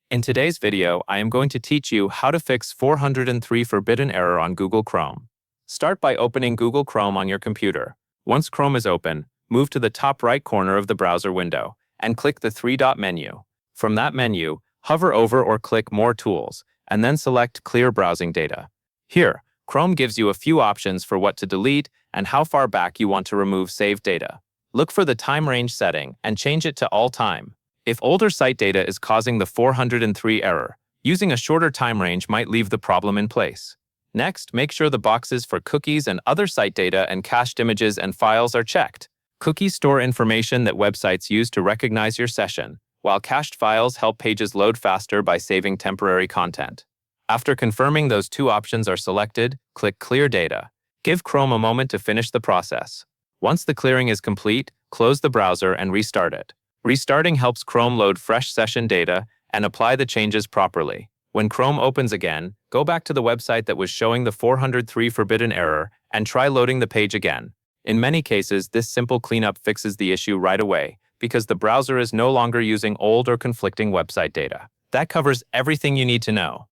In today's video, I am going to teach you how to fix 403 forbidden error on Google Chrome. Start by opening Google Chrome on your computer. Once Chrome is open, move to the top right corner of the browser window and click the three-dot menu. From that menu, hover over or click More Tools, and then select Clear Browsing Data. Here, Chrome gives you a few options for what to delete and how far back you want to remove saved data. Look for the time range setting and change it to all time. If older site data is causing the 403 error, using a shorter time range might leave the problem in place. Next, make sure the boxes for cookies and other site data and cached images and files are checked. Cookies store information that websites use to recognize your session, while cached files help pages load faster by saving temporary content. After confirming those two options are selected, click Clear Data. Give Chrome a moment to finish the process. Once the clearing is complete, close the browser and restart it. Restarting helps Chrome load fresh session data and apply the changes properly. When Chrome opens again, go back to the website that was showing the 403 forbidden error and try loading the page again. In many cases, this simple cleanup fixes the issue right away because the browser is no longer using old or conflicting website data. That covers everything you need to know.